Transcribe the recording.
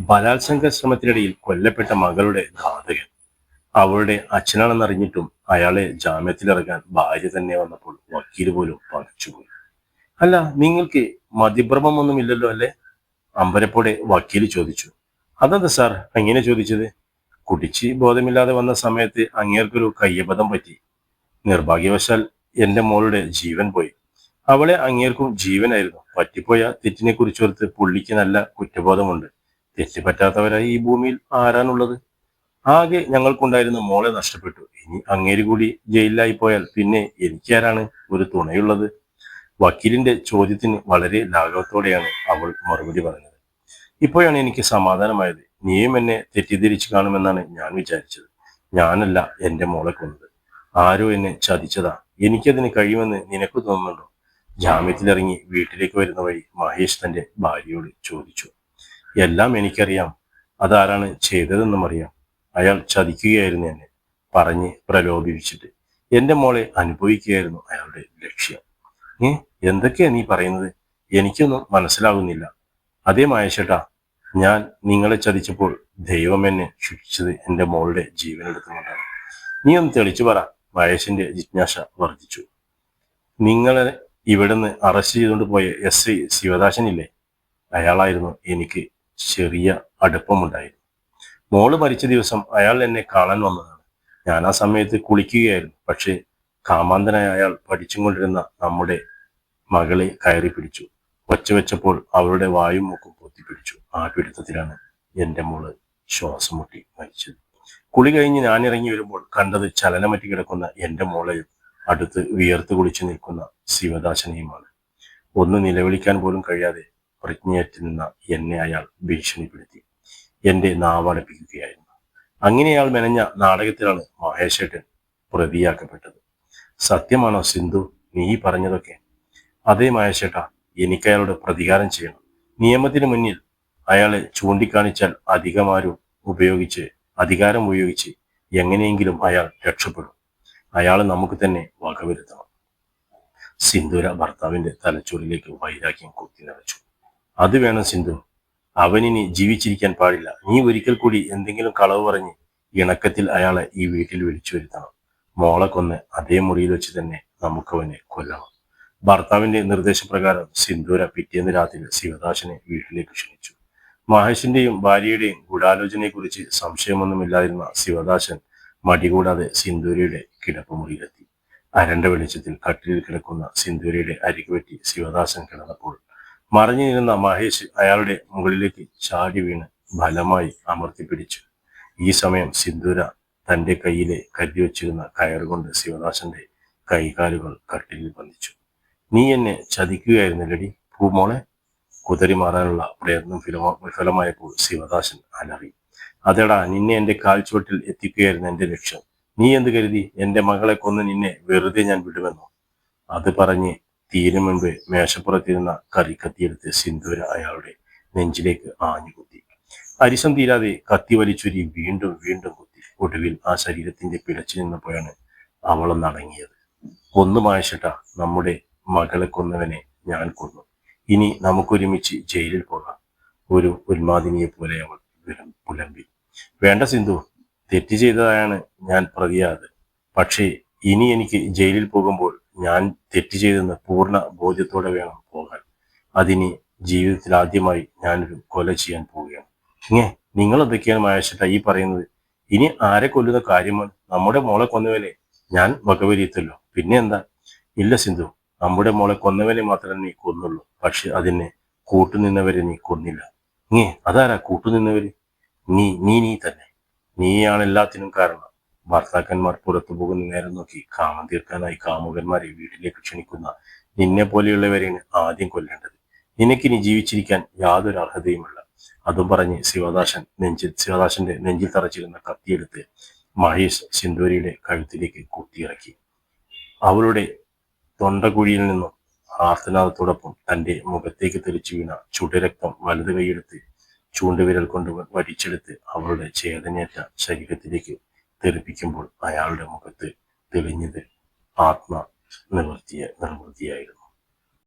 ബലാത്സംഗ ശ്രമത്തിനിടയിൽ കൊല്ലപ്പെട്ട മകളുടെ ഘാതകൻ അവളുടെ അച്ഛനാണെന്നറിഞ്ഞിട്ടും അയാളെ ജാമ്യത്തിലിറക്കാൻ ഭാര്യ തന്നെ വന്നപ്പോൾ വക്കീല് പോലും പകച്ചുപോയി. അല്ല, നിങ്ങൾക്ക് മതിഭ്രമമൊന്നുമില്ലല്ലോ അല്ലേ? അമ്പരപ്പോടെ വക്കീല് ചോദിച്ചു. അതെന്താ സാർ അങ്ങനെ ചോദിച്ചത്? കുടിച്ച് ബോധമില്ലാതെ വന്ന സമയത്ത് അങ്ങേർക്കൊരു കയ്യബദ്ധം പറ്റി. നിർഭാഗ്യവശാൽ എന്റെ മോളുടെ ജീവൻ പോയി. അവളെ അങ്ങേർക്കും ജീവനായിരുന്നു. പറ്റിപ്പോയ തെറ്റിനെ കുറിച്ചോർത്ത് പുള്ളിക്ക് നല്ല കുറ്റബോധമുണ്ട്. തെറ്റ് പറ്റാത്തവരായി ഈ ഭൂമിയിൽ ആരാണുള്ളത്? ആകെ ഞങ്ങൾക്കുണ്ടായിരുന്ന മോളെ നഷ്ടപ്പെട്ടു. ഇനി അങ്ങേര് കൂടി ജയിലിലായി പോയാൽ പിന്നെ എനിക്കാരാണ് ഒരു തുണയുള്ളത്? വക്കീലിന്റെ ചോദ്യത്തിന് വളരെ ലാഘവത്തോടെയാണ് അവൾ മറുപടി പറഞ്ഞത്. ഇപ്പോഴാണ് എനിക്ക് സമാധാനമായത്. നീയും എന്നെ തെറ്റിദ്ധരിച്ചു കാണുമെന്നാണ് ഞാൻ വിചാരിച്ചത്. ഞാനല്ല എന്റെ മോളെ കൊന്നത്. ആരോ എന്നെ ചതിച്ചതാ. എനിക്കതിന് കഴിയുമെന്ന് നിനക്ക് തോന്നുന്നുണ്ടോ? ജാമ്യത്തിലിറങ്ങി വീട്ടിലേക്ക് വരുന്ന വഴി മഹേഷ് തന്റെ ഭാര്യയോട് ചോദിച്ചു. എല്ലാം എനിക്കറിയാം. അതാരാണ് ചെയ്തതെന്നും അറിയാം. അയാൾ ചതിക്കുകയായിരുന്നു എന്നെ, പറഞ്ഞ് പ്രലോഭിപ്പിച്ചിട്ട്. എന്റെ മോളെ അനുഭവിക്കുകയായിരുന്നു അയാളുടെ ലക്ഷ്യം. ഏ എന്തൊക്കെയാ നീ പറയുന്നത്? എനിക്കൊന്നും മനസ്സിലാകുന്നില്ല. അതേ മഹേഷേട്ടാ, ഞാൻ നിങ്ങളെ ചതിച്ചപ്പോൾ ദൈവം എന്നെ ശിക്ഷിച്ചത് എന്റെ മോളുടെ ജീവനെടുത്തുകൊണ്ടാണ്. നീ ഒന്ന് തെളിച്ചു പറ. മഹേഷിന്റെ ജിജ്ഞാസ വർദ്ധിച്ചു. നിങ്ങളെ ഇവിടുന്ന് അറസ്റ്റ് ചെയ്തുകൊണ്ട് പോയ എസ് ഐ ശിവദാസനില്ലേ? അയാളായിരുന്നു എനിക്ക് ചെറിയ അടുപ്പമുണ്ടായിരുന്നു. മോള് മരിച്ച ദിവസം അയാൾ എന്നെ കാണാൻ വന്നതാണ്. ഞാൻ ആ സമയത്ത് കുളിക്കുകയായിരുന്നു. പക്ഷേ കാമാന്തനായ അയാൾ പഠിച്ചും കൊണ്ടിരുന്ന നമ്മുടെ മകളെ കയറി പിടിച്ചു. ഒച്ച വെച്ചപ്പോൾ അവളുടെ വായും മൂക്കും പൊത്തിപ്പിടിച്ചു. ആ പിടുത്തത്തിലാണ് എന്റെ മോള് ശ്വാസം മുട്ടി മരിച്ചത്. കുളി കഴിഞ്ഞ് ഞാൻ ഇറങ്ങി വരുമ്പോൾ കണ്ടത് ചലനമറ്റി കിടക്കുന്ന എന്റെ മോളെയും അടുത്ത് വിയർത്ത് കുളിച്ചു നിൽക്കുന്ന ശിവദാസനെയുമാണ്. ഒന്ന് നിലവിളിക്കാൻ പോലും കഴിയാതെ പ്രജ്ഞയേറ്റ് നിന്ന എന്നെ അയാൾ ഭീഷണിപ്പെടുത്തി. എന്റെ നാവടപ്പിക്കുകയായിരുന്നു. അങ്ങനെയാൾ മെനഞ്ഞ നാടകത്തിലാണ് മഹേഷേട്ടൻ പ്രതിയാക്കപ്പെട്ടത്. സത്യമാണോ സിന്ധു നീ പറഞ്ഞതൊക്കെ? അതേ മഹേഷേട്ടാ, എനിക്ക് അയാളുടെ പ്രതികാരം ചെയ്യണം. നിയമത്തിന് മുന്നിൽ അയാളെ ചൂണ്ടിക്കാണിച്ചാൽ അധികാരം ഉപയോഗിച്ച് എങ്ങനെയെങ്കിലും അയാൾ രക്ഷപ്പെടും. അയാൾ നമുക്ക് തന്നെ വകവരുത്തണം. സിന്ധുര ഭർത്താവിന്റെ തലച്ചോറിലേക്ക് വൈരാഗ്യം കുത്തി നിറച്ചു. അത് വേണം സിന്ധു. അവനിനി ജീവിച്ചിരിക്കാൻ പാടില്ല. നീ ഒരിക്കൽ കൂടി എന്തെങ്കിലും കളവ് പറഞ്ഞ് ഇണക്കത്തിൽ അയാളെ ഈ വീട്ടിൽ വിളിച്ചു വരുത്തണം. മോളെ കൊന്ന് അതേ മുറിയിൽ വെച്ച് തന്നെ നമുക്കവനെ കൊല്ലണം. ഭർത്താവിന്റെ നിർദ്ദേശപ്രകാരം സിന്ധൂര പിറ്റേന്ന് രാത്രി ശിവദാസനെ വീട്ടിലേക്ക് ക്ഷണിച്ചു. മഹേഷിന്റെയും ഭാര്യയുടെയും ഗൂഢാലോചനയെക്കുറിച്ച് സംശയമൊന്നുമില്ലാതിരുന്ന ശിവദാസൻ മടികൂടാതെ സിന്ധൂരയുടെ കിടപ്പുമുറിയിലെത്തി. അരണ്ട വെളിച്ചത്തിൽ കട്ടിലിൽ കിടക്കുന്ന സിന്ധൂരയുടെ അരികുപറ്റി ശിവദാസൻ കിടന്നപ്പോൾ മറിഞ്ഞു നിന്ന മഹേഷ് അയാളുടെ മുകളിലേക്ക് ചാടി വീണ് ബലമായി അമർത്തിപ്പിടിച്ചു. ഈ സമയം സിന്ധൂര തന്റെ കയ്യിലെ കരുതിവെച്ചിരുന്ന കയറുകൊണ്ട് ശിവദാസന്റെ കൈകാലുകൾ കട്ടിലിൽ ബന്ധിച്ചു. നീ എന്നെ ചതിക്കുകയായിരുന്നില്ലടി പൂമോളെ? കുതറി മാറാനുള്ള പ്രയത്നം വിഫലമായപ്പോൾ ശിവദാസൻ അലറി. അതെടാ, നിന്നെ എന്റെ കാൽച്ചുവട്ടിൽ എത്തിക്കുകയായിരുന്നു എന്റെ ലക്ഷ്യം. നീ എന്ത് കരുതി എന്റെ മകളെ കൊന്ന് നിന്നെ വെറുതെ ഞാൻ വിടുമെന്നോ? അത് പറഞ്ഞ് തീരും മുൻപ് മേശപ്പുറത്തിരുന്ന കറിക്കത്തിയെടുത്ത് സിന്ധൂര അയാളുടെ നെഞ്ചിലേക്ക് ആഞ്ഞു കുത്തി. അരിശം തീരാതെ കത്തി വലിച്ചൊരി വീണ്ടും വീണ്ടും കുത്തി. ഒടുവിൽ ആ ശരീരത്തിന്റെ പിടച്ചു നിന്നപ്പോഴാണ് അവളൊന്നടങ്ങിയത്. കൊന്നു മഹേഷേട്ടാ, നമ്മുടെ മകളെ കൊന്നവനെ ഞാൻ കൊന്നു. ഇനി നമുക്കൊരുമിച്ച് ജയിലിൽ പോകാം. ഒരു ഉന്മാദിനിയെ പോലെ അവൾ പുലമ്പി. വേണ്ട സിന്ധു, തെറ്റ് ചെയ്തതാണ് ഞാൻ പ്രതിയാത്. പക്ഷേ ഇനി എനിക്ക് ജയിലിൽ പോകുമ്പോൾ ഞാൻ തെറ്റ് ചെയ്തെന്ന് പൂർണ്ണ ബോധ്യത്തോടെ വേണം പോകാൻ. അതിനി ജീവിതത്തിൽ ആദ്യമായി ഞാനൊരു കൊല ചെയ്യാൻ പോവുകയാണ്. നിങ്ങൾ എന്തൊക്കെയാണ് മഹേഷേട്ടാ ഈ പറയുന്നത്? ഇനി ആരെ കൊല്ലുന്ന കാര്യമാണ്? നമ്മുടെ മോളെ കൊന്നവനെ ഞാൻ വകവരിയത്തല്ലോ. പിന്നെ എന്താ? ഇല്ല സിന്ധു, നമ്മുടെ മോളെ കൊന്നവനെ മാത്രമേ നീ കൊന്നുള്ളൂ. പക്ഷെ അതിനെ കൂട്ടുനിന്നവരെ നീ കൊന്നില്ല. അതാരാ കൂട്ടുനിന്നവര്? നീ തന്നെ. നീയാണ് എല്ലാത്തിനും കാരണം. ഭർത്താക്കന്മാർ പുറത്തു പോകുന്ന നേരം നോക്കി കാമം തീർക്കാനായി കാമുകന്മാരെ വീട്ടിലേക്ക് ക്ഷണിക്കുന്ന നിന്നെ പോലെയുള്ളവരെയാണ് ആദ്യം കൊല്ലേണ്ടത്. നിനക്കിനി ജീവിച്ചിരിക്കാൻ യാതൊരു അർഹതയുമില്ല. അതും പറഞ്ഞ് ശിവദാസന്റെ നെഞ്ചിൽ തറച്ചിരുന്ന കത്തിയെടുത്ത് മഹേഷ് സിന്ധൂരിയുടെ കഴുത്തിലേക്ക് കുത്തിയിറക്കി. അവളുടെ തൊണ്ടകുഴിയിൽ നിന്നും ആർത്തനാദത്തോടൊപ്പം തന്റെ മുഖത്തേക്ക് തെളിച്ചു വീണ ചുടുരക്തം വലത് കൈയെടുത്ത് ചൂണ്ടുവിരൽ കൊണ്ട് വടിച്ചെടുത്ത് അവളുടെ ചേതനയേറ്റ ശരീരത്തിലേക്ക് തെറിപ്പിക്കുമ്പോൾ അയാളുടെ മുഖത്ത് തെളിഞ്ഞത് നിർവൃതിയായിരുന്നു.